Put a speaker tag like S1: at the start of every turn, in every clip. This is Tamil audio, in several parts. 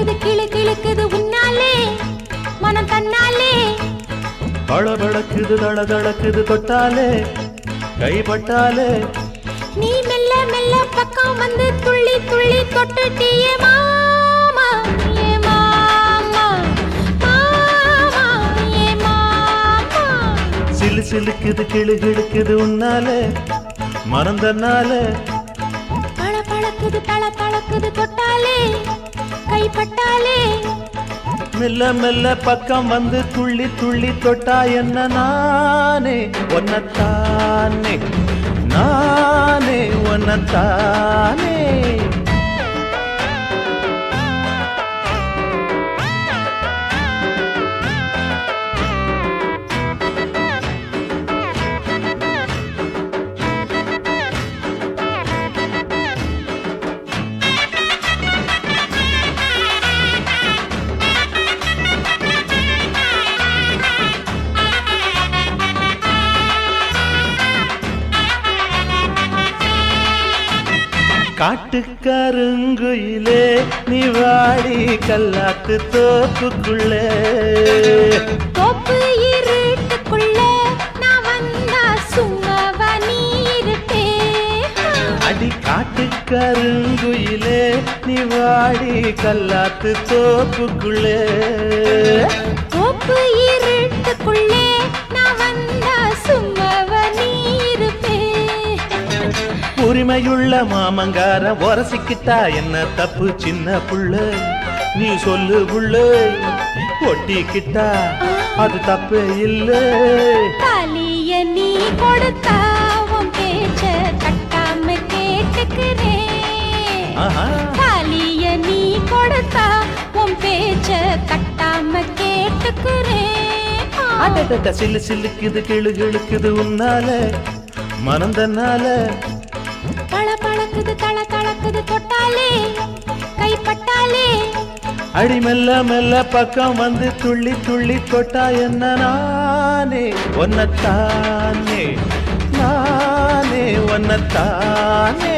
S1: பழக்குது கிளு கிளுக்குது உன்னாலே மனம் தன்னாலே
S2: பழபழக்குது தளதளக்குது தொட்டாலே கைப்பட்டாலே
S1: நீ மெல்ல மெல்ல பக்கம் வந்து துள்ளி துள்ளி தொட்டுட்டியே மாமா ஏ மாமா மாமா ஏ மாமா
S2: சிலு சிலுக்குது கிளு கிளுக்குது உன்னாலே மறந்தனாலே
S1: பழ பழக்குது தள தளக்குது தொட்டாலே கைப்பட்டாலே
S2: மெல்ல மெல்ல பக்கம் வந்து துள்ளி துள்ளி தொட்டா என்ன நானே ஒன்னத்தானே நானே ஒன்னத்தானே காட்டுக்கருங்குயிலே நீ வாடி கல்லாத்து தோப்புக்குள்ளே
S1: தோப்பு இருட்டுக்குள்ள நான் வந்தா சும்மாவா நீ இருப்பே
S2: அடி காட்டுக்கருங்குயிலே நீ வாடி கல்லாத்து தோப்புக்குள்ளே
S1: தோப்பு இருட்டுக்குள்ளே நான் வந்தா சும்மாவா நீ இருப்பே
S2: உரிமையுள்ள மாமங்கார உரசிக்கிட்டா என்ன தப்பு சின்ன புள்ள நீ சொல்லு புள்ள ஒட்டிக்கிட்டா அது தப்பே இல்லை
S1: தாலிய நீ கொடுத்தா உன் பேச்ச கட்டாம கேட்டுக்கிறேன் தாலிய நீ கொடுத்தா உன் பேச்ச கட்டாம கேட்டுக்கிறேன்
S2: அடடட சில்லு சில்லுக்குது கிளு கிளுக்குது உன்னால மறந்தனால
S1: பழ பழக்குது தள தளக்குது தொட்டாலே கைப்பட்டாலே
S2: அடி மெல்ல மெல்ல பக்கம் வந்து துள்ளி துள்ளி தொட்டா என்ன நானே ஒன்னத்தானே நானே ஒன்னத்தானே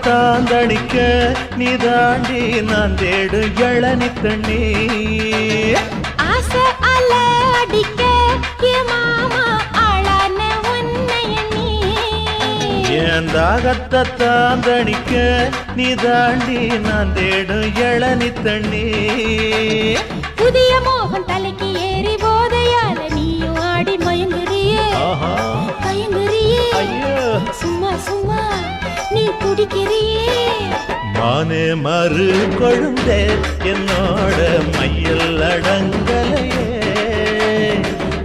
S2: தாந்தணிக்க நீ தாண்டி நான் தேடு இளநி தண்ணி
S1: ஆசை அல அடிக்க ஏ மாமா ஆளான உன்னைய நீ
S2: என் தாகத்தை தாந்தணிக்க நீ தாண்டி நான் தேடு இளநி தண்ணி
S1: புதிய மோகம் தலைக்கு ஏறி போதையால நீயும் ஆடி மயங்குறியே மயங்குறியே சும்மா சும்மா நீ துடிக்கிறியே
S2: மானே மறு கொழுந்தே என்னோட மையல் அடங்கலையே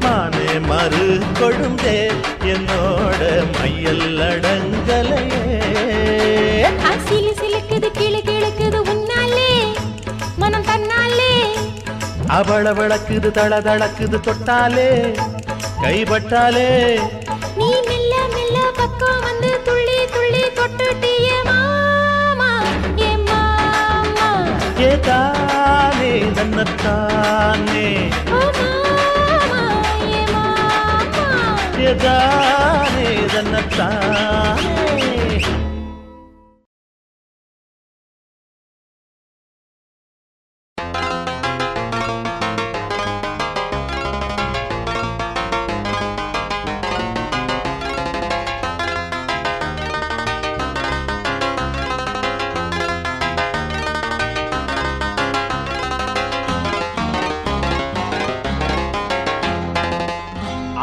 S2: மானே மறு கொழுந்தே என்னோட மையல் அடங்கலையே
S1: சிலு சிலுக்குது கிளு கிளுக்குது உன்னாலே மனம் தன்னாலே
S2: அவள விளக்குது தள தளக்குது தொட்டாலே கைப்பட்டாலே
S1: நீ மெல்ல மெல்ல பக்கம் வந்து துள்ளி துள்ளி தொட்டுட்டியே மாமா ஏ மாமா
S2: ஏ தானே தன்னத்தானே
S1: ஓ மாமா ஏ மாமா
S2: ஏ தானே தன்னத்தானே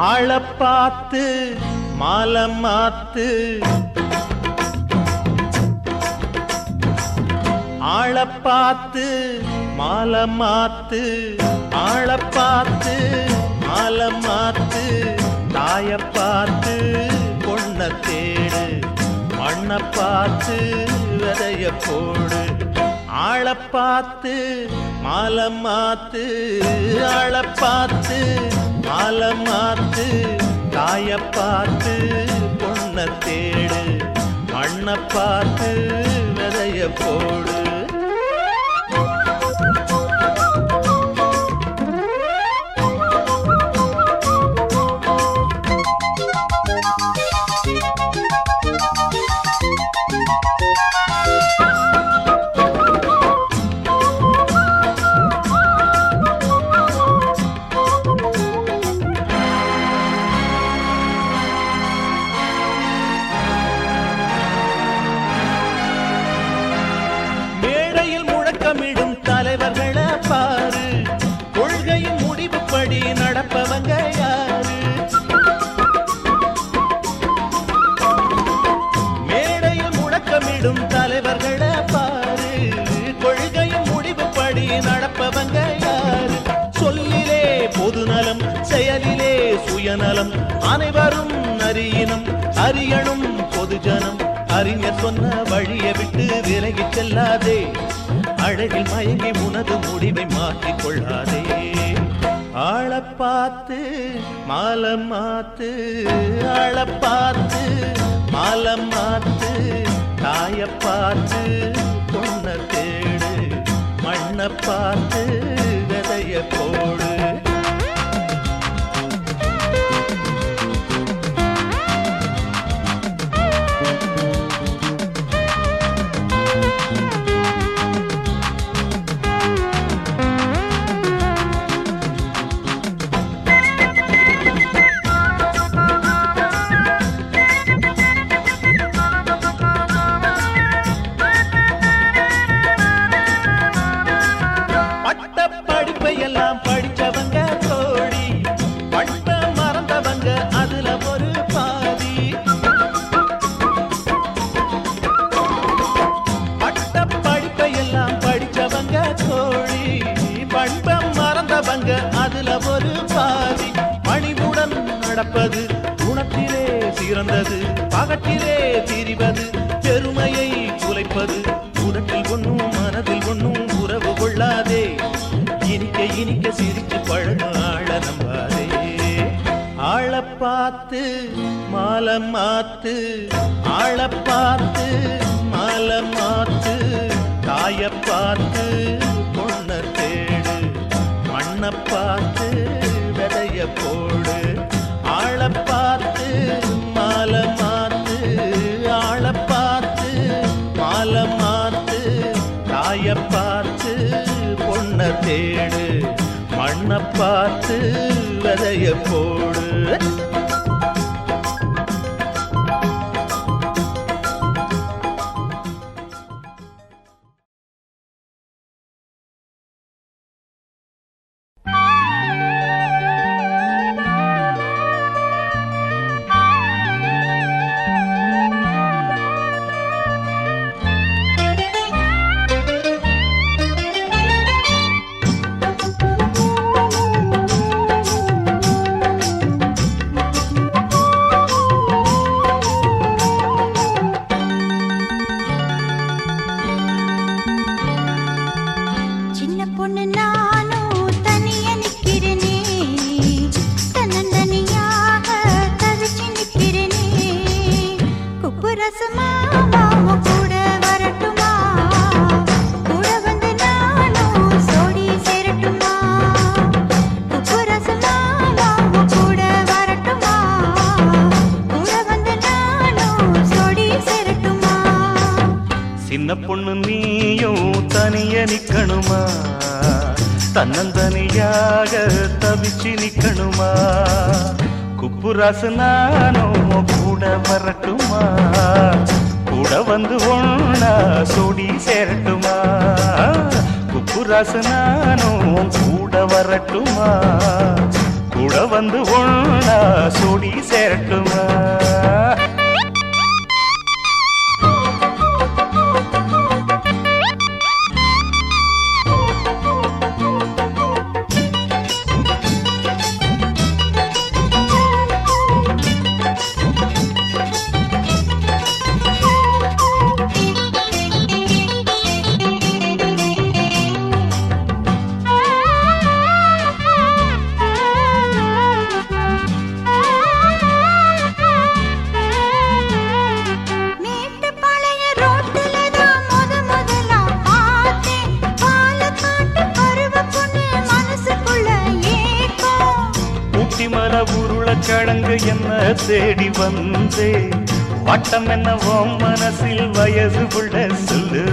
S2: ஆளப்பாத்து மாலம் மாத்து ஆளப்பாத்து மாலம் மாத்து ஆளப்பாத்து மாலம் மாத்து தாய பார்த்து பொண்ண தேடு மண்ண பார்த்து விதைய போடு. ஆளப் பார்த்து மாலம் மாத்து, ஆளப் பார்த்து மாலம் மாத்து, தாயப் பார்த்து பொண்ண தேடு, மண்ண பார்த்து விதைய போடு. முழக்கமிடும் தலைவர்களை பாரு, கொள்கையின் முடிவுப்படி நடப்பவங்க யாரு? மேடையில் முழக்கமிடும் தலைவர்களை பாரு, கொள்கையின் முடிவுப்படி நடப்பவங்க யாரு? சொல்லிலே பொதுநலம், செயலிலே சுயநலம், அனைவரும் அறியினம், அறியணும் பொதுஜனம். அறிஞர் சொன்ன வழியை விட்டு விலகிச் செல்லாதே, அழகில் மயங்கி உனது முடிவை மாற்றிக் கொள்ளாதே. ஆளப் பார்த்து மாலம் மாத்து, ஆளப் பார்த்து மாலம் மாத்து, தாயப் பார்த்து பொண்ண தேடு, மண்ண பார்த்து விதைய போடு. எல்லாம் படிச்சவங்க கோடி, பட்ட மறந்தவங்க அதுல ஒரு பாதி. பட்ட படிப்பை எல்லாம் படிச்சவங்க கோடி, பண்பம் மறந்தவங்க அதுல ஒரு பாதி. பணிவுடன் நடப்பது குணத்திலே சிறந்தது, பகட்டிலே திரிவது பெருமையை குலைப்பது. உடட்டில் ஒன்னும் மனதில் ஒன்னும் உறவு கொள்ளாதே, இனிக்க இனிக்க சிரிச்சு பழகு ஆள நம்பாதே. ஆளப் பார்த்து மாலம் மாத்து, ஆளப் பார்த்து மாலம் மாத்து, தாயப் பார்த்து பொண்ண தேடு, மண்ண பார்த்து விதைய போடு. ஆளப் பார்த்து மாலம் மாத்து, ஆளப் பார்த்து மாலம் மாத்து, தாயப் பார்த்து பொண்ண தேடு, மண்ண பார்த்து விதைய போடு. சின்ன பொண்ணு நீயும் தனிய நிக்கணுமா, தன்னந்தனியாக தவிச்சு நிக்கணுமா? குப்புராசு நானும் கூட வரட்டுமா, கூட வந்து ஒண்ணா சோடி சேரட்டுமா? குப்புராசு நானும் கூட வரட்டுமா, கூட வந்து ஒண்ணா சோடி சேரட்டுமா? என்ன தேடி வந்தே வட்டம் என்னவோ மனசில் வயசு புள்ள சொல்லு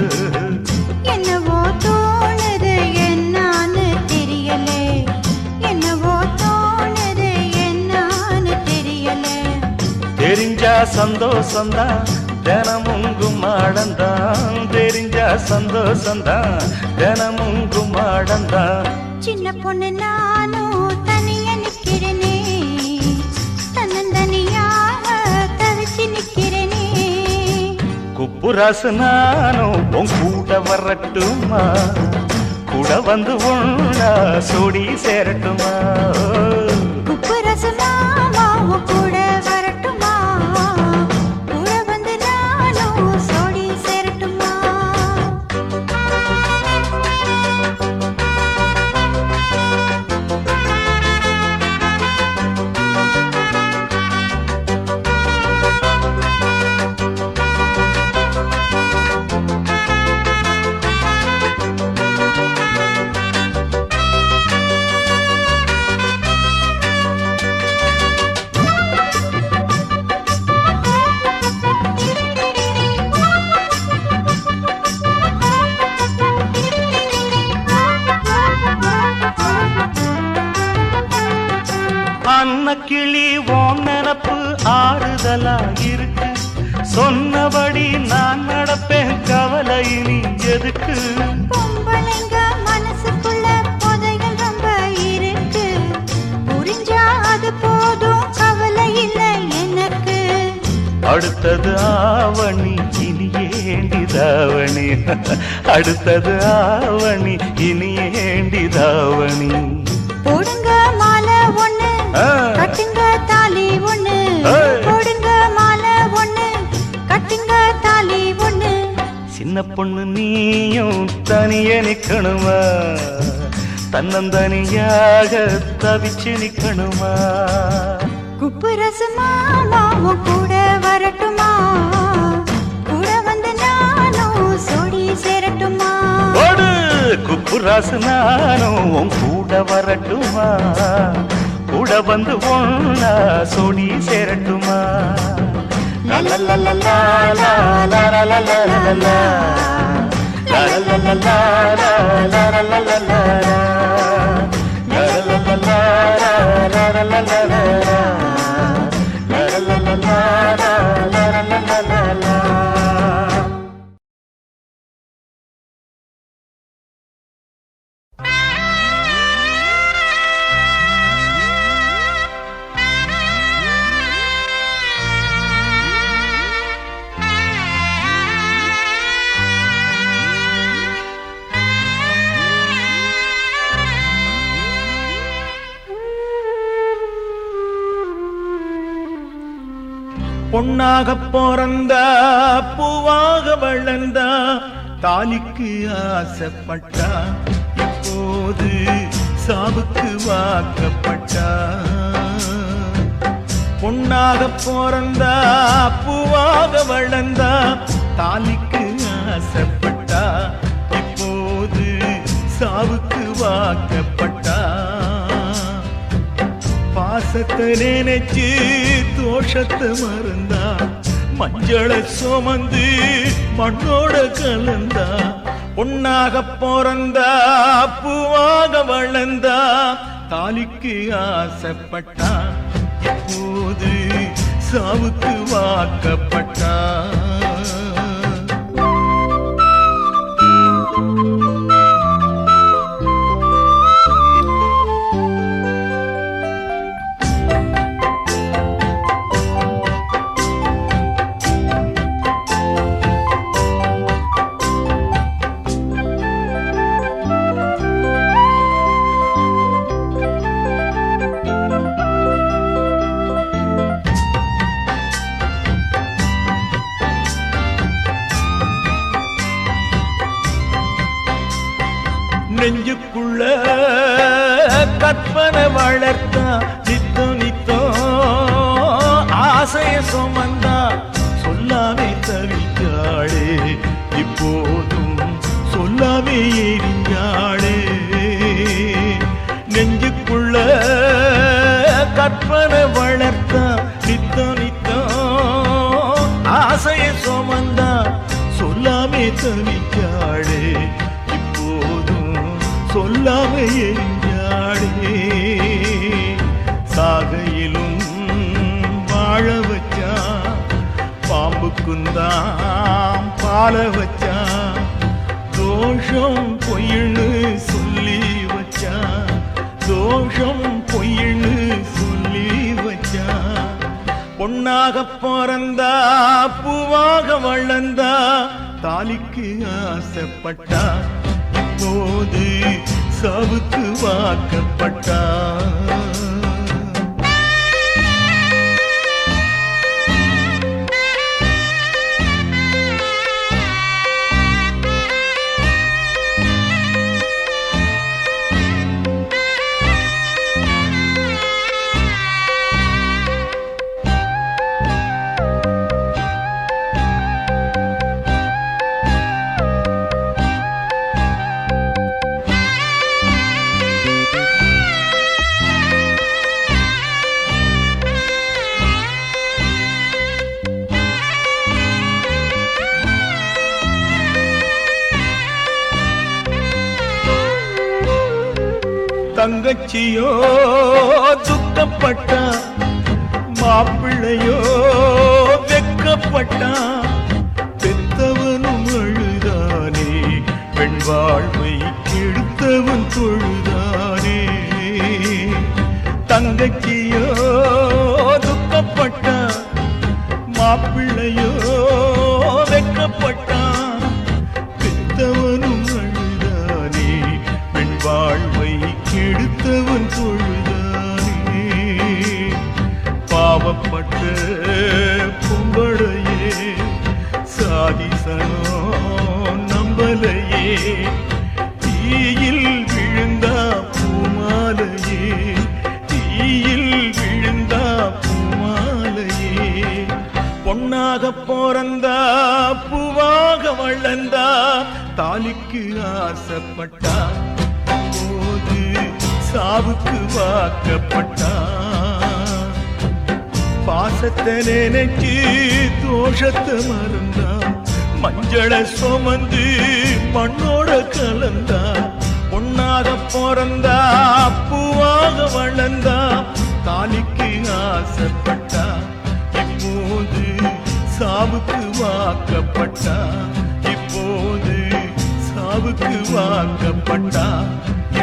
S1: என்னவோ தோணுது என்னான்னு தெரியலே என்னவோ தோணுது என்னான்னு தெரியலே
S2: தெரிஞ்சா சந்தோஷந்தான் தினமும் கும்மாடந்தான் தெரிஞ்சா சந்தோஷந்தான் தினமும் கும்மாடந்தான்
S1: சின்ன பொண்ணு நானும் தனியா நிக்கிறேனே தன்னந்தனியாக தவிச்சு நிக்கிறேனே
S2: குப்புராசு நானும் உன் கூட வரட்டுமா கூட வந்து ஒண்ணா சோடி சேரட்டுமா
S1: உப்பு ரசமாமா உன் கூட வரட்டுமா கூட வந்து நானும் சோடி சேரட்டுமா
S2: அன்னக்கிளி ஓன் நினப்பு ஆறுதலா இருக்கு சொன்னபடி நான் நடப்பேன் கவலை இனி எதுக்கு
S1: பொம்பளைங்க மனசுக்குள்ள புதைகள் ரொம்ப இருக்கு புரிஞ்சா அது போதும் கவலை இல்லை எனக்கு
S2: அடுத்தது ஆவணி இனி ஏண்டி தாவணி அடுத்தது ஆவணி இனி ஏண்டி தாவணி
S1: போடுங்க மாலை ஒண்ணு கட்டுங்க தாலி ஒண்ணு போடுங்க மாலை ஒண்ணு கட்டுங்க தாலி ஒண்ணு
S2: சின்ன பொண்ணு நீயும் தனியே நிக்கணுமா தன்னந்தனியாக தவிச்சு நிக்கணுமா
S1: குப்பு ரசமாமா உன் கூட வரட்டுமா கூட வந்து நானும் சோடி சேரட்டுமா
S2: ஓடு குப்புராசு நானும் உன் கூட வரட்டுமா கூட வந்து ஒண்ணா சோடி சேரட்டுமா பொன்னாக பிறந்தா பூவாக வளர்ந்தா தாலிக்கு ஆசைப்பட்டா இப்போது சாவுக்கு வாக்கப்பட்டா பொன்னாக பிறந்தா பூவாக வளர்ந்தா தாலிக்கு ஆசைப்பட்டா இப்போது சாவுக்கு வாக்கப்பட்டா பாசத்தை நினைச்சு தோஷத்தை மறந்தா மஞ்சளை சுமந்து மண்ணோட கலந்தா பொன்னாக பிறந்தா பூவாக வளர்ந்தா தாலிக்கு ஆசைப்பட்டா இப்போது சாவுக்கு வாக்கப்பட்டா நெஞ்சுக்குள்ள கற்பனை வளர்த்தா நித்தோ நித்தோ ஆசைய சுமந்தா சொல்லாமே தவிச்சாளே இப்போதும் சொல்லாமே எரிஞ்சாளே நெஞ்சுக்குள்ள கற்பனை வளர்த்தா ஆசையை சுமந்தா சொல்லாமே தவிச்சாளே இப்போதும் சொல்லாமே எரிஞ்சாளே சாகையிலும் வாழ வச்சா பாம்புக்குந்தான் பால வச்சா தோஷம் பொய்ன்னு சொல்லி வச்சா தோஷம் பொய்ன்னு சொல்லி வச்சா பொன்னாக பிறந்தா பூவாக வளர்ந்தா தாலிக்கு ஆசைப்பட்டா இப்போது சாவுக்கு வாக்கப்பட்டா தங்கச்சியோ துக்கப்பட்டா மாப்பிள்ளையோ வெக்கப்பட்டா பெத்தவனும் அழுதானே பெண் வாழ்வை கெடுத்தவன் தொழுதானே தங்கச்சியோ துக்கப்பட்டா மாப்பிள்ளையோ வெக்கப்பட்டா பெத்தவனும் அழுதானே பெண் வாழ்வை கெடுத்தவன் தொழுதானே பாவப்பட்ட பொம்பளையே சாதிசனோ நம்பலையே தீயில் விழுந்தா பூமாலையே தீயில் விழுந்தா பூமாலையே பொன்னாக பிறந்தா பூவாக வளர்ந்தா தாலிக்கு ஆசைப்பட்டா போது சாவுக்கு வாக்கப்பட்டா பாசத்தை நினைச்சு தோஷத்தை மறந்தா மஞ்சளை சுமந்து மண்ணோட கலந்தா பொன்னாக பிறந்தா பூவாக வளர்ந்தா தாலிக்கு ஆசைப்பட்டா இப்போது சாவுக்கு வாக்கப்பட்டா இப்போது சாவுக்கு வாக்கப்பட்டா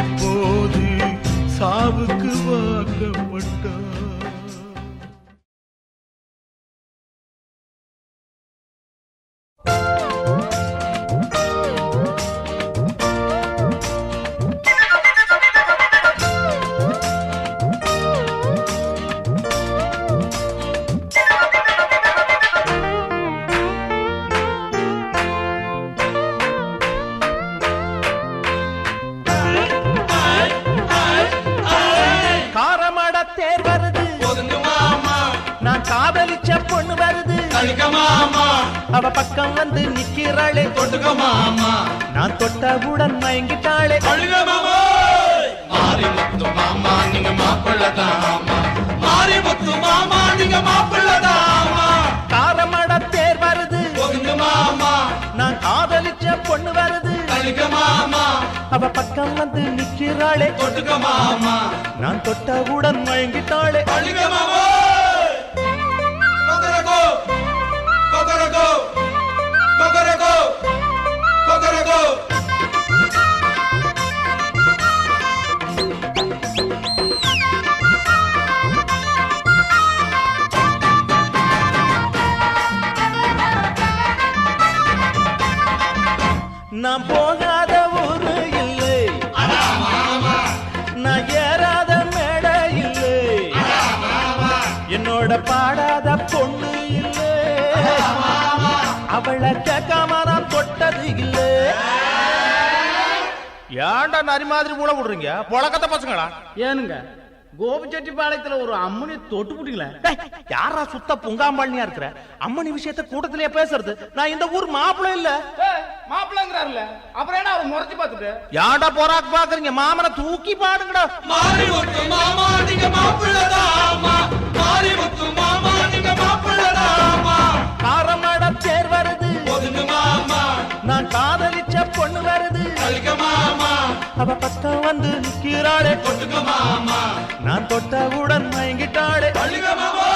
S2: இப்போது சாவுக்கு வாக்கப்பட்டா அவ பக்கம் வந்து நிக்கிறாளே தொட்டுக்க மாமா நான் தொட்டவுடன் மயங்கிட்டாளே
S3: மாறி முத்து மாமா நீங்க மாப்பிள்ளதாமா மாறி முத்து மாமா நீங்க மாப்பிள்ளதாமா
S2: காரமட தேர் வருது
S3: மாமா
S2: நான் காதலிச்ச பொண்ணு வருது
S3: மாமா
S2: அவ பக்கம் வந்து நிக்கிறாளே
S3: தொட்டுக்க மாமா
S2: நான் தொட்டவுடன் மயங்கிட்டாளே
S3: மாமா Kokoroko! Kokoroko! Kokoroko!
S2: நான் போகாத ஊரு இல்லை நான் ஏறாத மேடை இல்லை என்னோட பாடாத பொண்ணு இல்லை அவளை கேட்காம நான் தொட்டது இல்ல ஏன்டா நரி மாதிரி மூளை விடுறீங்க பொழக்கத்தை பசங்களா
S4: ஏனுங்க கோபிச்செட்டிப்பாளையத்துல ஒரு அம்மனி தொட்டு புட்டீங்களே
S2: யாரா சுத்த புங்காம்பாளியா இருக்கிற அம்மனி விஷயத்த கூட்டத்திலேயே பேசுறது நான் இந்த ஊர் மாப்பிள்ள இல்ல
S4: மாப்பிள்ளங்கிறாருல அப்புறம் என்ன அவர் முறைச்சு பார்த்துட்டு
S2: ஏன்டா போராக்கு பாக்குறீங்க மாமனை தூக்கி பாடுங்கடா
S3: மாறி முத்து மாமா நீங்க மாப்பிள்ளதாமா மாறி முத்து மாமா நீங்க மாப்பிள்ளதாமா
S2: காரமட அவ பக்கம் வந்து நிக்கிறாளே
S3: தொட்டுக்க மாமா
S2: நான் தொட்டவுடன் மயங்கிட்டாளே
S3: அழுக மாமா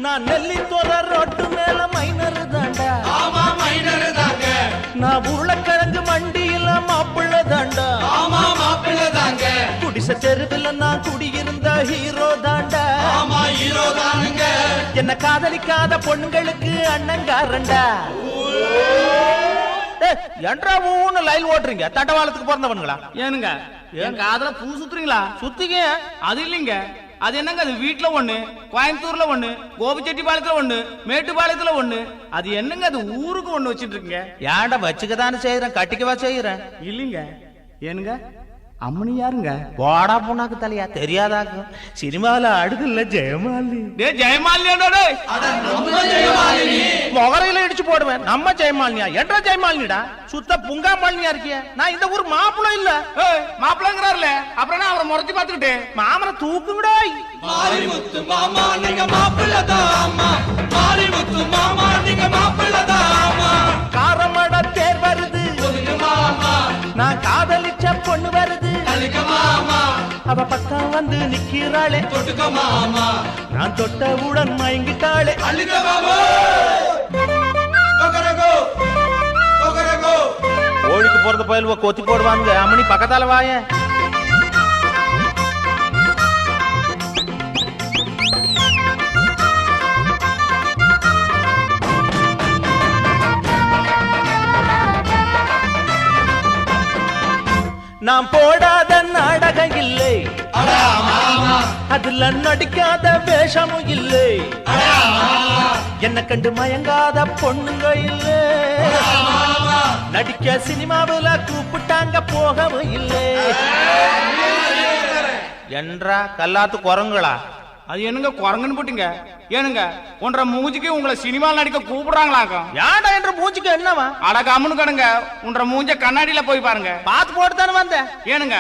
S2: நான் நெல்லி தோற ரோட்டு மேல மைனரு தாண்டா
S3: ஆமா மைனர் தாங்க
S2: நான் உருளைக்கிழங்கு மண்டியில மாப்பிள்ள தாண்டா
S3: ஆமா மாப்பிள்ளை தாங்க
S2: குடிசை தெருவில் நான் குடியிருந்த ஹீரோ தாண்டா
S3: ஆமா ஹீரோ தானுங்க
S2: என்ன காதலிக்காத பொண்ணுங்களுக்கு அண்ணங்காரண்டா என்றா ஊன்னு லைன் ஓட்டுறீங்க தண்டவாளத்துக்கு பிறந்தவனுங்களா
S4: ஏனுங்க என் காதுல பூ சுத்துறீங்களா?
S2: சுத்திங்க
S4: அது இல்லைங்க. அது என்னங்க, அது வீட்டுல ஒண்ணு, கோயம்புத்தூர்ல ஒண்ணு, கோபிச்செட்டிப்பாளையத்துல ஒண்ணு, மேட்டுப்பாளையத்துல ஒண்ணு. அது என்னங்க, அது ஊருக்கு ஒண்ணு வச்சிட்டு இருக்கீங்க.
S2: ஏன்டா வச்சுக்கதானே செய்யறேன், கட்டிக்கவா செய்யறேன்.
S4: இல்லைங்க. ஏனுங்க, அம்மனி யாருங்க?
S2: போடா பொண்ணாக்கு தலையா தெரியாதாக்கும். சினிமால அடுக்கல ஜெயமாலினி.
S4: டே ஜெயமாலினியா?
S3: அட நம்ம ஜெயமாலினி.
S2: முகரையில இடிச்சு போடுவேன். நம்ம ஜெயமாலினியா? என்ற ஜெயமாலினிடா? சுத்த புங்கா மாலினியா இருக்கிய? நான் இந்த ஊர் மாப்பிள்ள இல்ல.
S4: மாப்பிள்ளங்கிறாருல, அப்புறம் அவரை முறைச்சு பாத்துக்கிட்டு
S2: மாமனை தூக்குங்கடா.
S3: மாரிமுத்து மாமா நீங்க மாப்பிள்ளை தாமா, மாரிமுத்து மாமா நீங்க மாப்பிள்ளை தாமா.
S2: காரமட தேர் வருது,
S3: ஒதுங்க மாமா
S2: நான் காதலிச்ச பொண்ணு வருது.
S3: அழுக மாமா
S2: அவ பக்கம் வந்து நிக்கிறாளே,
S3: தொட்டுக்க மாமா
S2: நான் தொட்டவுடன் மயங்கிட்டாளே.
S3: அழுக மாமா. கொக்கரகோ கொக்கரகோ.
S2: கோழிக்கு போறது பயில்வ கொத்தி போடுவாங்க. அம்மனி பக்கத்தால வாய. நாம் போடாத நாடகம் இல்லை,
S3: அடா மாமா
S2: அதுல நடிக்காத வேஷமும் இல்லை.
S3: அடா மாமா
S2: என்ன கண்டு மயங்காத பொண்ணுங்க இல்லை.
S3: மாமா.
S2: நடிக்க சினிமாவுல கூப்பிட்டாங்க, போகவும் இல்லை. என்றா கல்லாத்து குரங்குகளா?
S4: அது என்னங்க குரங்குன்னு போட்டீங்க? ஏனுங்க, ஒன்றரை மூஞ்சிக்கு உங்களை சினிமாவில் நடிக்க கூப்பிடுறாங்களாக்கா?
S2: யாடா என்ற மூஞ்சிக்கு என்னவா?
S4: அட கம்முன்னு கடங்க, ஒன்றரை மூஞ்ச கண்ணாடியில போய் பாருங்க.
S2: பாத்து போட்டு தானே வந்தேன்.
S4: ஏனுங்க,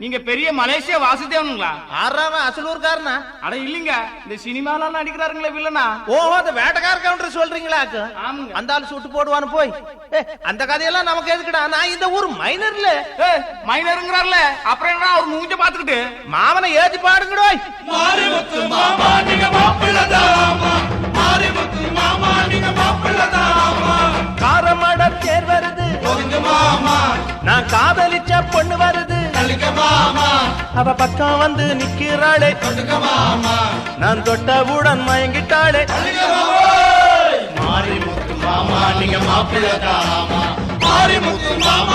S4: நீங்க பெரிய மலேசியா வாசுதேவனுங்களா?
S2: ஆறாவன் அசலூர்காரனா?
S4: அட இல்லீங்க, இந்த சினிமால நடிக்கிறாருங்களே வில்லனா?
S2: ஓஹோ, அந்த வேட்டக்கார கவுண்டர் சொல்றீங்களா?
S4: ஆமாங்க.
S2: அந்த ஆள் சுட்டு போடுவான்னு போய். அந்த கதையெல்லாம் நமக்கு எதுக்குடா? நான் இந்த ஊர் மைனர்ல.
S4: மைனருங்கிறாருல, அப்புறம் என்ன அவர் மூஞ்ச பாத்துக்கிட்டு
S2: மாமனை ஏத்தி பாடுங்கடோ.
S3: மாரிமுத்து மாமா நீங்க மாப்பிள்ளை தாமா, மாரிமுத்து மாமா நீங்க மாப்பிள்ளை தாமா.
S2: காரமட தேர் வருது,
S3: ஒதுங்க மாமா
S2: நான் காதலிச்ச பொண்ணு வருது.
S3: அழுக மாமா
S2: அவ பக்கம் வந்து நிக்கிறாளே,
S3: தொட்டுக்க மாமா
S2: நான் தொட்டவுடன் மயங்கிட்டாளே.
S3: அழுக மாமா. மாரிமுத்து மாமா நீங்க மாப்பிள்ளை தாமா, மாரிமுத்து மாமா